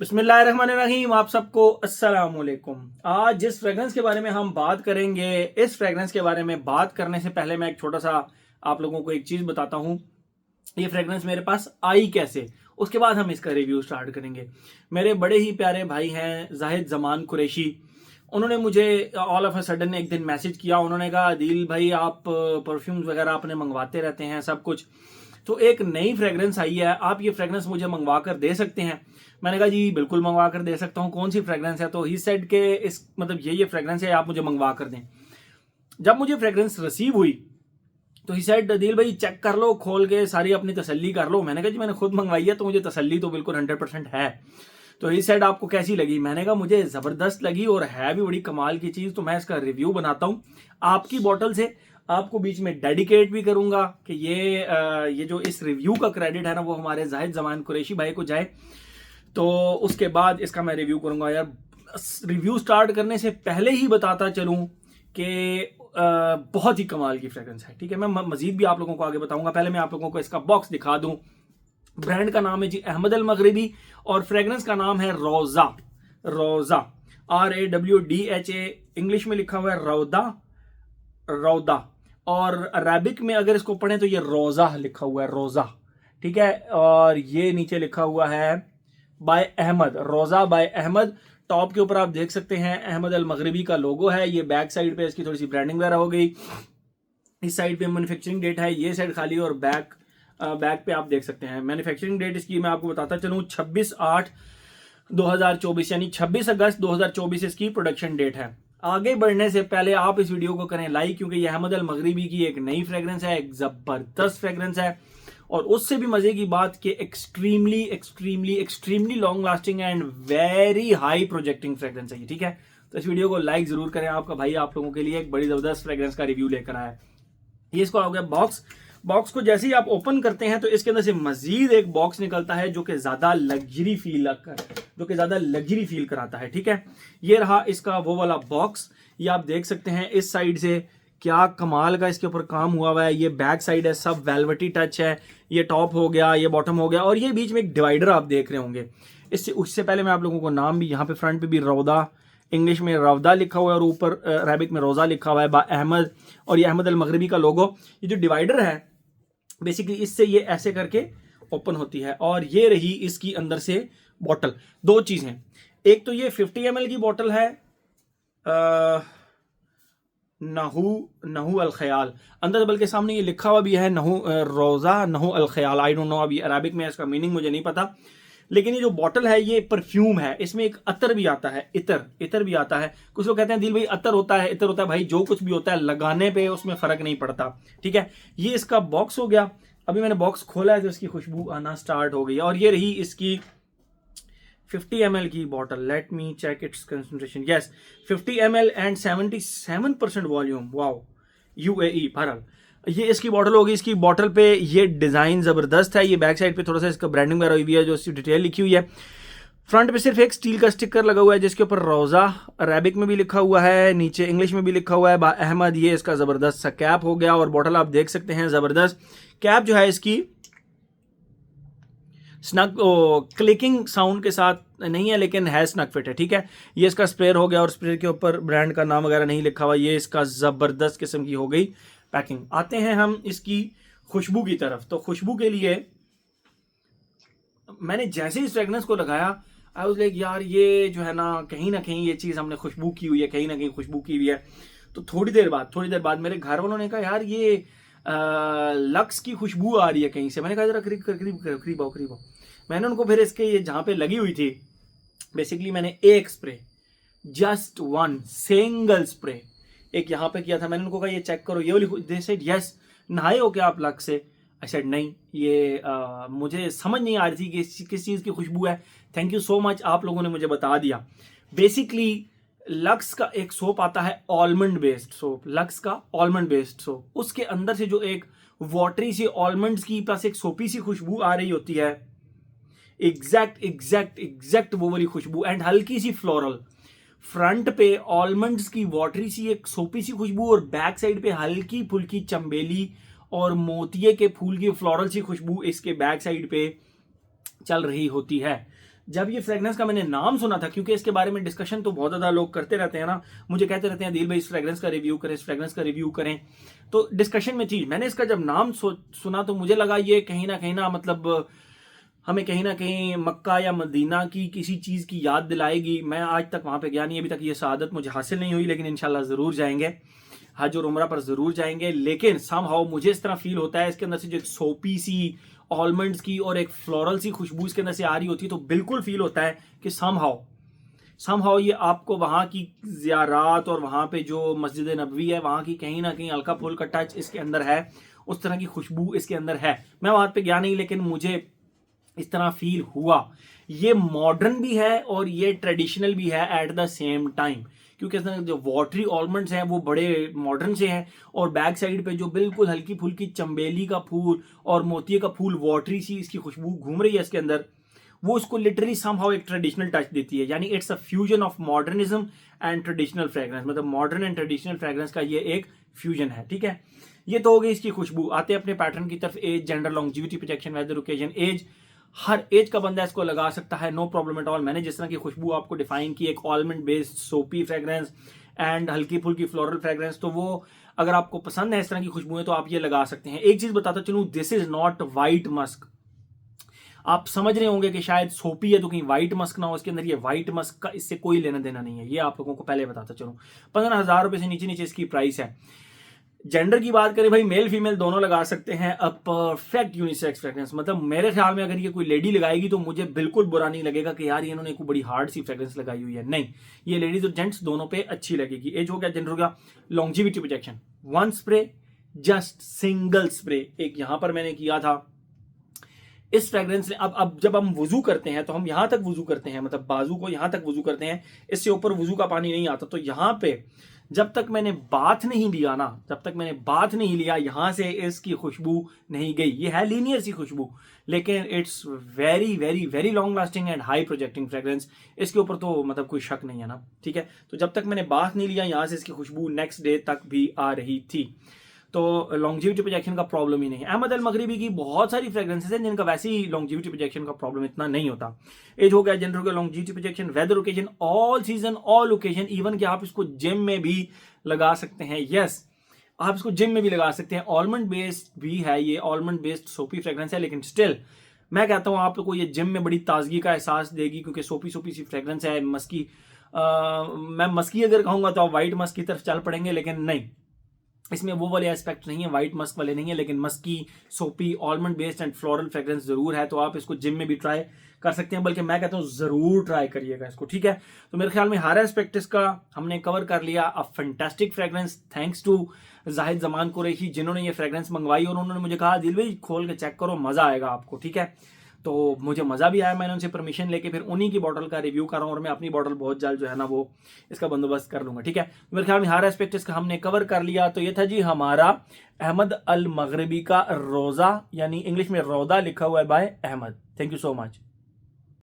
बिस्मिल्लाहिर्रहमानिर्रहीम। आप सबको अस्सलाम वालेकुम। आज जिस फ्रेग्रेंस के बारे में हम बात करेंगे, इस फ्रेग्रेंस के बारे में बात करने से पहले मैं एक छोटा सा आप लोगों को एक चीज़ बताता हूँ। ये फ्रेग्रेंस मेरे पास आई कैसे, उसके बाद हम इसका रिव्यू स्टार्ट करेंगे। मेरे बड़े ही प्यारे भाई हैं जाहिद जमान कुरैशी, उन्होंने मुझे ऑल ऑफ अ सडन एक दिन मैसेज किया। उन्होंने कहा दिल भाई आप परफ्यूम्स वगैरह अपने मंगवाते रहते हैं सब कुछ, तो एक नई फ्रेग्रेंस आई है, आप ये फ्रेग्रेंस मुझे मंगवा कर दे सकते हैं। मैंने कहा जी बिल्कुल मंगवा कर दे सकता हूँ, कौन सी फ्रेग्रेंस है? तो ही सेड के इस मतलब ये फ्रेग्रेंस है, आप मुझे मंगवा कर दें। जब मुझे फ्रेग्रेंस रिसीव हुई तो ही सेड दिल भाई चेक कर लो, खोल के सारी अपनी तसल्ली कर लो। मैंने कहा जी मैंने खुद मंगवाई है तो मुझे तसल्ली तो बिल्कुल 100% है। तो ही सेड आपको कैसी लगी? मैंने कहा मुझे ज़बरदस्त लगी और है भी बड़ी कमाल की चीज़। तो मैं इसका रिव्यू बनाता हूँ आपकी बोतल से, आपको बीच में डेडिकेट भी करूंगा कि ये जो इस रिव्यू का क्रेडिट है ना वो हमारे जाहिद जमान कुरैशी भाई को जाए। तो उसके बाद इसका मैं रिव्यू करूंगा। यार रिव्यू स्टार्ट करने से पहले ही बताता चलूं कि बहुत ही कमाल की फ्रेग्रेंस है। ठीक है, मैं मजीद भी आप लोगों को आगे बताऊंगा। पहले मैं आप लोगों को इसका बॉक्स दिखा दूं। ब्रांड का नाम है जी अहमद अल मगरिबी और फ्रेग्रेंस का नाम है रोजा। रोजा RAWDHA, इंग्लिश में लिखा हुआ है रौदा, रौदा, और अरबिक में अगर इसको पढ़ें तो ये रोजा लिखा हुआ है, रोजा। ठीक है, और ये नीचे लिखा हुआ है बाय अहमद, रोजा बाय अहमद। टॉप के ऊपर आप देख सकते हैं अहमद अल मगरिबी का लोगो है। ये बैक साइड पे इसकी थोड़ी सी ब्रांडिंग वगैरह हो गई। इस साइड पे मैन्युफैक्चरिंग डेट है, ये साइड खाली, और बैक पे आप देख सकते हैं मैन्युफैक्चरिंग डेट इसकी मैं आपको बताता चलूँ 26/8/2024, यानी 26 अगस्त 2024 इसकी प्रोडक्शन डेट है। आगे बढ़ने से पहले आप इस वीडियो को करें लाइक, क्योंकि यह अहमद अल मगरिबी की एक नई फ्रेग्रेंस है, एक जबरदस्त फ्रेग्रेंस है, और उससे भी मजे की बात कि extremely extremely extremely long lasting and very high projecting fragrance है। ठीक है, तो इस वीडियो को लाइक जरूर करें। आपका भाई आप लोगों के लिए एक बड़ी जबरदस्त फ्रेग्रेंस का रिव्यू लेकर आया है। ये इसको हो गया बॉक्स। बॉक्स को जैसे ही आप ओपन करते हैं तो इसके अंदर से मजीद एक बॉक्स निकलता है जो कि ज्यादा लग्जरी फील कराता है। ठीक है, ये रहा इसका वो वाला बॉक्स। ये आप देख सकते हैं इस साइड से क्या कमाल का इसके ऊपर काम हुआ है। ये बैक साइड है, सब वेलवेटी टच है। ये टॉप हो गया, ये बॉटम हो गया, और ये बीच में एक डिवाइडर आप देख रहे होंगे। उससे पहले मैं आप लोगों को नाम भी, यहाँ पे फ्रंट पे भी रौदा, इंग्लिश में रवदा लिखा हुआ है, और ऊपर अरबिक में रोजा लिखा हुआ है बा अहमद, और ये अहमद अल मगरिबी का लोगो। ये जो डिवाइडर है बेसिकली इससे ये ऐसे करके ओपन होती है, और ये रही इसकी अंदर से बॉटल। दो चीजें, एक तो ये 50 ml की बॉटल है, नहू अल ख्याल अंदर, बल्कि सामने ये लिखा हुआ भी है नहू रोजा नहू अल ख्याल। आई डोंट नो, अभी अरबिक में इसका मीनिंग मुझे नहीं पता, लेकिन ये जो बॉटल है ये परफ्यूम है। इसमें एक अतर भी आता है, इतर भी आता है। कुछ लोग कहते हैं दिल भाई अतर होता है, इतर होता है। भाई जो कुछ भी होता है लगाने पे उसमें फर्क नहीं पड़ता। ठीक है, ये इसका बॉक्स हो गया। अभी मैंने बॉक्स खोला है तो इसकी खुशबू आना स्टार्ट हो गई, और ये रही इसकी 50 ml की bottle. Let me check its concentration. Yes, 50 ml and 77% volume. Wow, UAE बहरहाल ये इसकी बॉटल होगी। इसकी बॉटल पे ये डिजाइन जबरदस्त है। ये बैक साइड पे थोड़ा सा इसका ब्रांडिंग वगैरह हुई है, जो इसकी डिटेल लिखी हुई है। फ्रंट पे सिर्फ एक स्टील का स्टिकर लगा हुआ है जिसके ऊपर रोजा अरबिक में भी लिखा हुआ है, नीचे इंग्लिश में भी लिखा हुआ है बा अहमद। ये इसका जबरदस्त सा कैप हो गया, और बॉटल आप देख सकते हैं जबरदस्त कैप जो है इसकी स्नग क्लिकिंग साउंड के साथ नहीं है, लेकिन है स्नग फिट है। ठीक है, ये इसका स्प्रेयर हो गया, और स्प्रेयर के ऊपर ब्रांड का नाम वगैरह नहीं लिखा हुआ। ये इसका जबरदस्त किस्म की हो गई पैकिंग। आते हैं हम इसकी खुशबू की तरफ। तो खुशबू के लिए मैंने जैसे ही इस फ्रेग्रेंस को लगाया आई वाज लाइक यार ये जो है ना कहीं ये चीज़ हमने खुशबू की हुई है, कहीं ना कहीं खुशबू की हुई है। तो थोड़ी देर बाद मेरे घर वालों ने कहा यार ये लक्स की खुशबू आ रही है कहीं से। मैंने कहा जरा करीब आओ। मैंने उनको फिर इसके ये जहाँ पे लगी हुई थी बेसिकली मैंने एक spray, just one single spray एक यहाँ पे किया था। मैंने उनको कहा ये चेक करो, ये वाली। दे सेड यस, नहाए हो क्या आप लक्स से? आई सेड नहीं, ये मुझे समझ नहीं आ रही थी कि किस चीज़ की खुशबू है। थैंक यू सो मच, आप लोगों ने मुझे बता दिया। बेसिकली लक्स का एक सोप आता है ऑलमंड बेस्ड सोप, लक्स का ऑलमंड बेस्ड सोप। उसके अंदर से जो एक वाटरी सी ऑलमंड्स की प्लस एक सोपी सी खुशबू आ रही होती है, एग्जैक्ट वो वाली खुशबू, एंड हल्की सी फ्लोरल। फ्रंट पे ऑलमंड्स की वाटरी सी एक सोपी सी खुशबू, और बैक साइड पे हल्की फुल्की चंबेली और मोतिये के फूल की फ्लोरल सी खुशबू इसके बैक साइड पे चल रही होती है। जब ये फ्रेग्रेंस का मैंने नाम सुना था, क्योंकि इसके बारे में डिस्कशन तो बहुत ज़्यादा लोग करते रहते हैं ना, मुझे कहते रहते हैं दिल भाई इस फ्रेग्रेंस का रिव्यू करें, इस फ्रेग्रेंस का रिव्यू करें, तो डिस्कशन में थी। मैंने इसका जब नाम सुना तो मुझे लगा ये कहीं ना मतलब हमें कहीं ना कहीं मक्का या मदीना की किसी चीज़ की याद दिलाएगी। मैं आज तक वहाँ पे गया नहीं, अभी तक ये सआदत मुझे हासिल नहीं हुई, लेकिन इंशाल्लाह ज़रूर जाएंगे, हज और उम्रा पर ज़रूर जाएंगे। लेकिन समहाउ मुझे इस तरह फील होता है इसके अंदर से जो एक सोपी सी, ऑलमंड्स की और एक फ्लोरल सी खुशबू इसके अंदर से आ रही होती है, तो बिल्कुल फील होता है कि समहाउ ये आपको वहाँ की ज़ियारात और वहाँ पे जो मस्जिद नबवी है वहाँ की कहीं ना कहीं हल्का फुल्का टच इसके अंदर है, उस तरह की खुशबू इसके अंदर है। मैं वहाँ पे गया नहीं, लेकिन मुझे इस तरह फील हुआ। ये मॉडर्न भी है और ये ट्रेडिशनल भी है एट द सेम टाइम, क्योंकि जो वाटरी ऑलमंड्स हैं वो बड़े मॉडर्न से हैं, और बैक साइड पे जो बिल्कुल हल्की फुल्की चंबेली का फूल और मोतिये का फूल वाटरी सी इसकी खुशबू घूम रही है इसके अंदर, वो उसको लिटरली समहाउ एक ट्रेडिशनल टच देती है। यानी it's a fusion of modernism and traditional fragrance, मतलब मॉडर्न एंड ट्रेडिशनल फ्रेग्रेंस का ये एक फ्यूजन है। ठीक है, ये तो हो गई इसकी खुशबू। आते हैं अपने पैटर्न की तरफ। Age, gender, longevity, protection, weather, occasion. Age, हर एज का बंदा इसको लगा सकता है, नो प्रॉब्लम एट ऑल। मैंने जिस तरह की खुशबू आपको डिफाइन की, एक ऑलमंड बेस्ड सोपी फ्रेग्रेंस एंड हल्की फुल्की फ्लोरल फ्रेग्रेंस, तो वो अगर आपको पसंद है इस तरह की खुशबू है तो आप ये लगा सकते हैं। एक चीज बताता चलूं, this is not white Musk. आप समझ रहे होंगे कि शायद सोपी है तो कहीं व्हाइट मस्क ना हो इसके अंदर, ये व्हाइट मस्क का इससे कोई लेना देना नहीं है, ये आप लोगों को पहले बताता चलूं। 15,000 रुपए से नीचे नीचे इसकी प्राइस है। जेंडर की बात करें भाई, मेल फीमेल दोनों लगा सकते हैं। अ परफेक्ट यूनिसेक्स फ्रेग्रेंस, मतलब मेरे ख्याल में अगर ये कोई लेडी लगाएगी तो मुझे बिल्कुल बुरा नहीं लगेगा कि यार इन्होंने एक बड़ी हार्ड सी फ्रेग्रेंस लगाई हुई है। नहीं, ये लेडीज और जेंट्स दोनों पे अच्छी लगेगी। एज हो गया, जेंडर हो गया, longevity projection, one spray, just single spray. एक यहां पर मैंने किया था इस फ्रेग्रेंस ने। अब जब हम वुजू करते हैं तो हम यहां तक वुजू करते हैं, मतलब बाजू को यहां तक वुजू करते हैं, इससे ऊपर वुजू का पानी नहीं आता। तो यहां पे जब तक मैंने बाथ नहीं लिया ना, जब तक मैंने बाथ नहीं लिया, यहां से इसकी खुशबू नहीं गई। ये है लीनियर सी खुशबू, लेकिन it's very very very long lasting and high projecting fragrance. इसके ऊपर तो मतलब कोई शक नहीं है ना। ठीक है, तो जब तक मैंने बाथ नहीं लिया, यहां से इसकी खुशबू नेक्स्ट डे तक भी आ रही थी। तो लॉन्जिविटी प्रोजेक्शन का प्रॉब्लम ही नहीं है। अहमद अल मगरिबी की बहुत सारी फ्रेग्रेंसेस हैं जिनका वैसे ही लॉन्जिविटी प्रोजेक्शन का प्रॉब्लम इतना नहीं होता। एज हो गया, जेंडर हो गया, longevity projection, weather occasion, all season all occasion, even कि आप इसको जिम में भी लगा सकते हैं। यस, आप इसको जिम में भी लगा सकते हैं। ऑलमंड बेस्ड भी है, ये ऑलमंड बेस्ड सोपी फ्रेग्रेंस है, लेकिन स्टिल मैं कहता हूँ आपको ये जिम में बड़ी ताजगी का एहसास देगी, क्योंकि सोपी सोपी सी फ्रेग्रेंस है। मस्की मैं मस्की अगर कहूंगा तो आप व्हाइट मस्क की तरफ चल पड़ेंगे, लेकिन नहीं, इसमें वो वाले एस्पेक्ट नहीं है, व्हाइट मस्क वाले नहीं है, लेकिन मस्की, सोपी, almond based and floral fragrance जरूर है। तो आप इसको जिम में भी ट्राई कर सकते हैं, बल्कि मैं कहता हूँ जरूर ट्राई करिएगा इसको। ठीक है, तो मेरे ख्याल में हर एस्पेक्ट इसका हमने कवर कर लिया। A fantastic fragrance, thanks to Zahid Zaman Qureshi जिन्होंने ये फ्रेग्रेंस मंगवाई, और उन्होंने मुझे कहा दिल भाई खोल के चेक करो, मजा आएगा आपको। ठीक है, तो मुझे मज़ा भी आया। मैंने उनसे परमिशन लेके फिर उन्हीं की बॉटल का रिव्यू कर रहा हूँ, और मैं अपनी बॉटल बहुत जल्द जो है ना वो इसका बंदोबस्त कर लूंगा। ठीक है, मेरे ख्याल में हर एस्पेक्ट इसका हमने कवर कर लिया। तो ये था जी हमारा अहमद अल मगरिबी का रोज़ा, यानी इंग्लिश में रौदा लिखा हुआ है by Ahmed. Thank you so much.